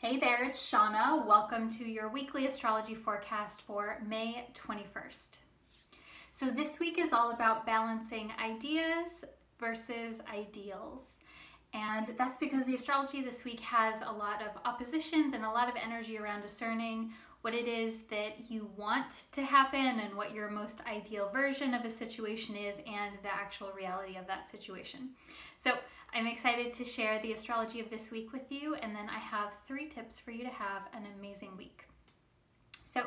Hey there, it's Shauna. Welcome to your weekly astrology forecast for May 21st. So this week is all about balancing ideas versus ideals. And that's because the astrology this week has a lot of oppositions and a lot of energy around discerning what it is that you want to happen and what your most ideal version of a situation is and the actual reality of that situation. So I'm excited to share the astrology of this week with you, and then I have 3 tips for you to have an amazing week. So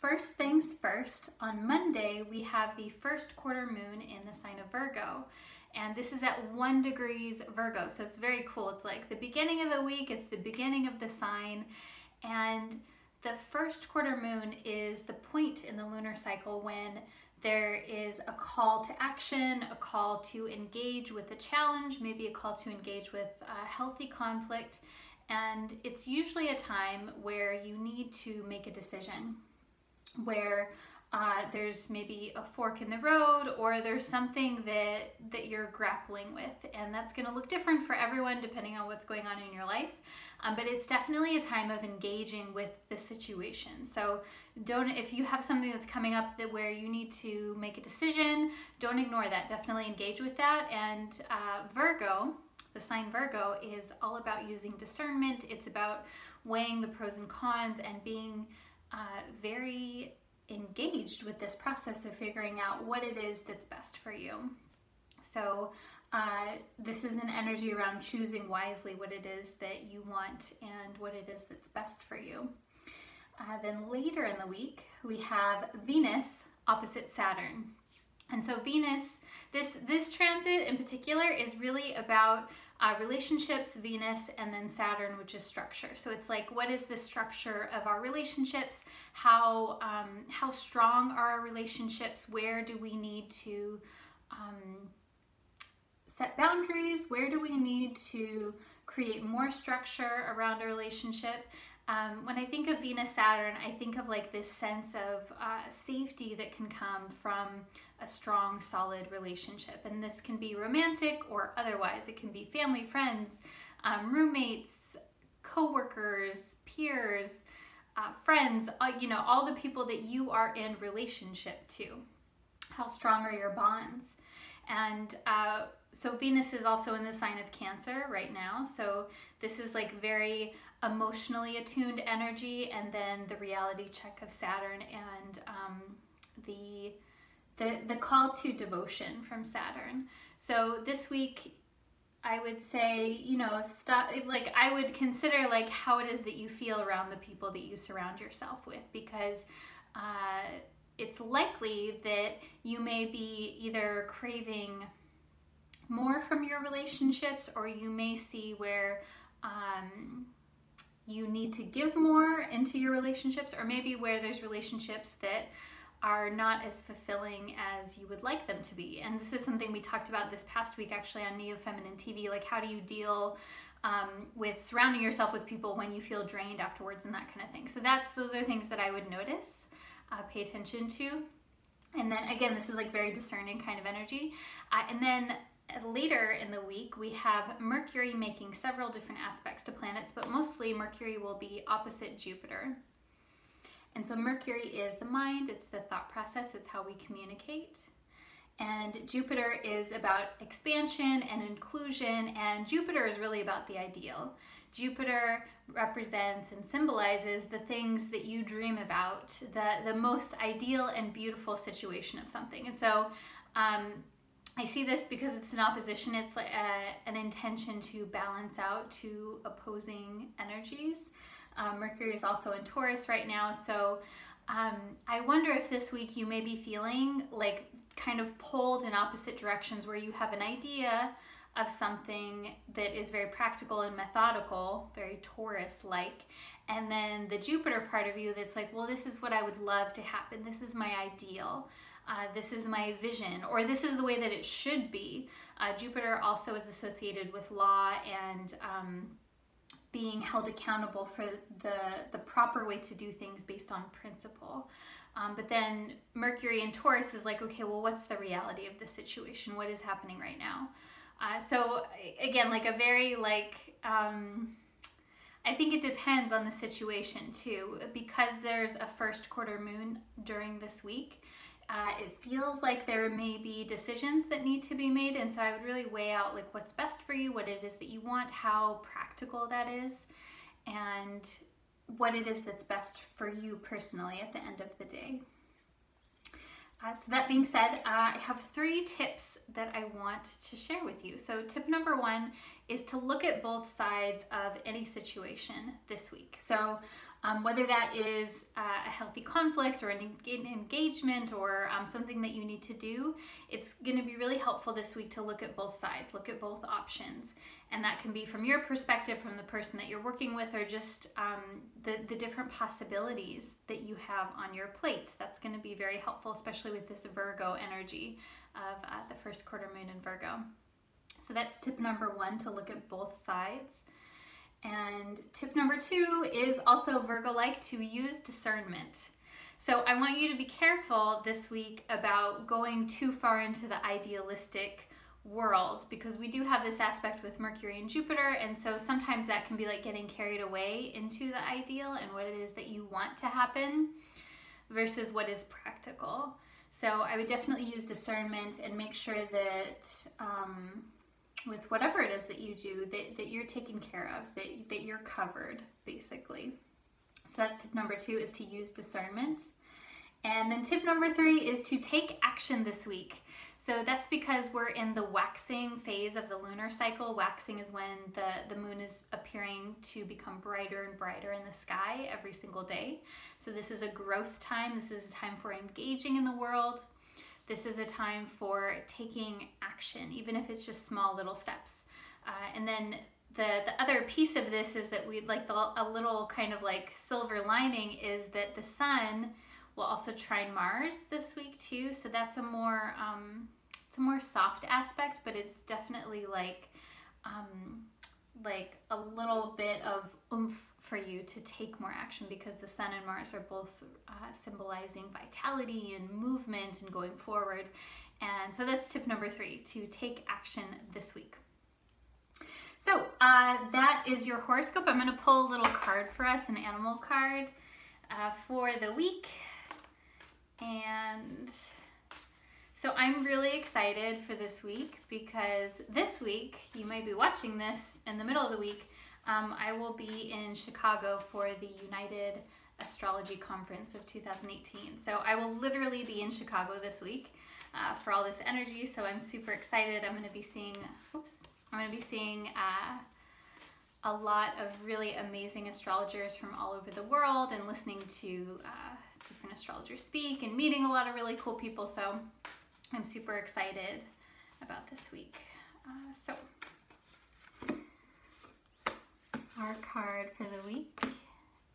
first things first, on Monday we have the first quarter moon in the sign of Virgo. And this is at 1 degrees Virgo, so it's very cool. It's like the beginning of the week, it's the beginning of the sign, and the first quarter moon is the point in the lunar cycle when there is a call to action, a call to engage with a challenge, maybe a call to engage with healthy conflict, and it's usually a time where you need to make a decision, where there's maybe a fork in the road, or there's something that you're grappling with, and that's going to look different for everyone depending on what's going on in your life, but it's definitely a time of engaging with the situation. So if you have something that's coming up where you need to make a decision, don't ignore that. Definitely engage with that. And Virgo, the sign Virgo, is all about using discernment. It's about weighing the pros and cons and being very engaged with this process of figuring out what it is that's best for you. So this is an energy around choosing wisely what it is that you want and what it is that's best for you. Then later in the week, we have Venus opposite Saturn. And so Venus, this transit in particular is really about relationships, Venus, and then Saturn, which is structure. So it's like, what is the structure of our relationships? How strong are our relationships? Where do we need to set boundaries? Where do we need to create more structure around a relationship? When I think of Venus Saturn, I think of like this sense of safety that can come from a strong, solid relationship. And this can be romantic or otherwise. It can be family, friends, roommates, co-workers, peers, friends, all the people that you are in relationship to. How strong are your bonds? And so Venus is also in the sign of Cancer right now. So this is like very emotionally attuned energy, and then the reality check of Saturn and the call to devotion from Saturn. So this week, I would say, I would consider like how it is that you feel around the people that you surround yourself with, because it's likely that you may be either craving more from your relationships, or you may see where you need to give more into your relationships, or maybe where there's relationships that are not as fulfilling as you would like them to be. And this is something we talked about this past week actually on Neo Feminine TV, like how do you deal with surrounding yourself with people when you feel drained afterwards and that kind of thing. So those are things that I would notice, pay attention to. And then again, this is like very discerning kind of energy. And then later in the week, we have Mercury making several different aspects to planets, but mostly Mercury will be opposite Jupiter. And so Mercury is the mind, it's the thought process, it's how we communicate. And Jupiter is about expansion and inclusion, and Jupiter is really about the ideal. Jupiter represents and symbolizes the things that you dream about, the most ideal and beautiful situation of something. And so I see this because it's an opposition. It's like an intention to balance out two opposing energies. Mercury is also in Taurus right now, so I wonder if this week you may be feeling like kind of pulled in opposite directions, where you have an idea of something that is very practical and methodical, very Taurus-like, and then the Jupiter part of you that's like, well, this is what I would love to happen. This is my ideal. This is my vision, or this is the way that it should be. Jupiter also is associated with law and being held accountable for the proper way to do things based on principle. But then Mercury in Taurus is like, okay, well, what's the reality of the situation? What is happening right now? So again, like a very I I think it depends on the situation too, because there's a first quarter moon during this week. It feels like there may be decisions that need to be made, and so I would really weigh out like what's best for you, what it is that you want, how practical that is, and what it is that's best for you personally at the end of the day. So that being said, I have 3 tips that I want to share with you. So tip number 1 is to look at both sides of any situation this week. So whether that is a healthy conflict or an engagement or something that you need to do, it's going to be really helpful this week to look at both sides, look at both options. And that can be from your perspective, from the person that you're working with, or just the different possibilities that you have on your plate. That's going to be very helpful, especially with this Virgo energy of the first quarter moon in Virgo. So that's tip number 1, to look at both sides. And tip number 2 is also Virgo-like, to use discernment. So I want you to be careful this week about going too far into the idealistic world, because we do have this aspect with Mercury and Jupiter, and so sometimes that can be like getting carried away into the ideal and what it is that you want to happen versus what is practical. So I would definitely use discernment and make sure that with whatever it is that you do, that you're taken care of, that you're covered, basically. So that's tip number 2, is to use discernment. And then tip number 3 is to take action this week. So that's because we're in the waxing phase of the lunar cycle. Waxing is when the moon is appearing to become brighter and brighter in the sky every single day. So this is a growth time. This is a time for engaging in the world. This is a time for taking action, even if it's just small little steps. And then the other piece of this is that we like a little kind of like silver lining is that the sun will also trine Mars this week too. So that's a more soft aspect, but it's definitely like a little bit of oomph for you to take more action, because the sun and Mars are both symbolizing vitality and movement and going forward. And so that's tip number 3, to take action this week. So that is your horoscope. I'm going to pull a little card for us, an animal card for the week. And so I'm really excited for this week, because this week, you may be watching this in the middle of the week, I will be in Chicago for the United Astrology Conference of 2018. So I will literally be in Chicago this week for all this energy, so I'm super excited. I'm going to be seeing, a lot of really amazing astrologers from all over the world, and listening to different astrologers speak and meeting a lot of really cool people. So I'm super excited about this week. So our card for the week.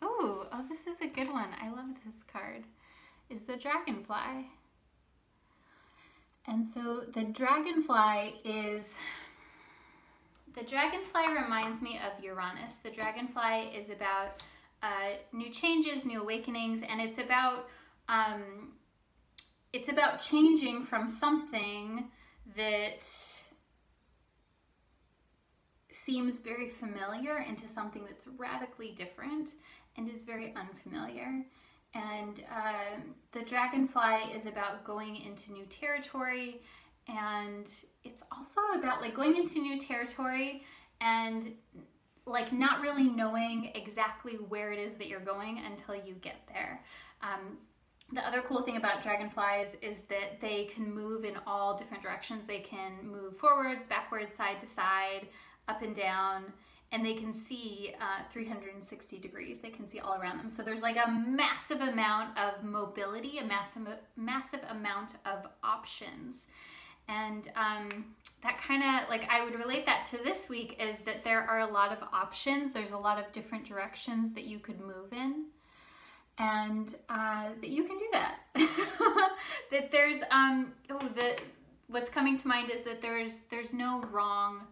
Oh, this is a good one. I love this card. Is the dragonfly. And so the dragonfly reminds me of Uranus. The dragonfly is about new changes, new awakenings, and it's about changing from something that seems very familiar into something that's radically different and is very unfamiliar. And the dragonfly is about going into new territory, and it's also about like going into new territory and like not really knowing exactly where it is that you're going until you get there. The other cool thing about dragonflies is that they can move in all different directions. They can move forwards, backwards, side to side, up and down, and they can see 360 degrees. They can see all around them. So there's like a massive amount of mobility, a massive amount of options. And that kind of, like, I would relate that to this week, is that there are a lot of options. There's a lot of different directions that you could move in. And that you can do that. That there's, what's coming to mind is that there's no wrong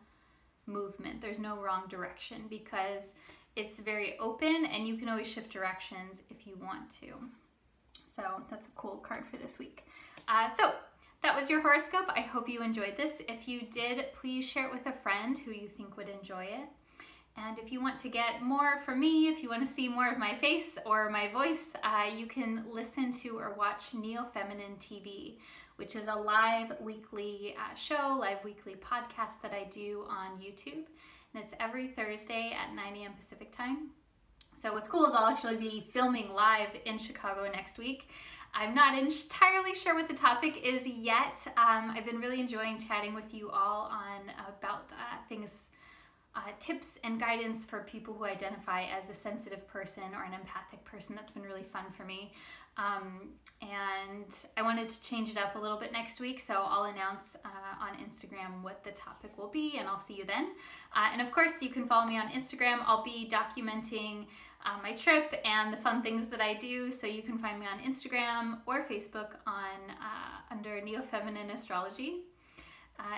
movement. There's no wrong direction, because it's very open and you can always shift directions if you want to. So that's a cool card for this week. So that was your horoscope. I hope you enjoyed this. If you did, please share it with a friend who you think would enjoy it. And if you want to get more from me, if you want to see more of my face or my voice, you can listen to or watch Neo Feminine TV, which is a live weekly show, live weekly podcast that I do on YouTube. And it's every Thursday at 9 a.m. Pacific time. So what's cool is I'll actually be filming live in Chicago next week. I'm not entirely sure what the topic is yet. I've been really enjoying chatting with you all about things, tips and guidance for people who identify as a sensitive person or an empathic person. That's been really fun for me. And I wanted to change it up a little bit next week, so I'll announce on Instagram what the topic will be, and I'll see you then. And of course, you can follow me on Instagram. I'll be documenting my trip and the fun things that I do, so you can find me on Instagram or Facebook under Neo Feminine Astrology.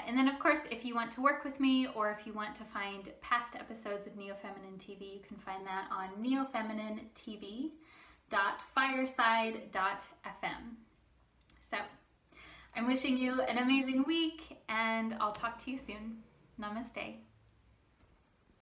And then, of course, if you want to work with me or if you want to find past episodes of Neo Feminine TV, you can find that on neofemininetv.fireside.fm. So, I'm wishing you an amazing week, and I'll talk to you soon. Namaste.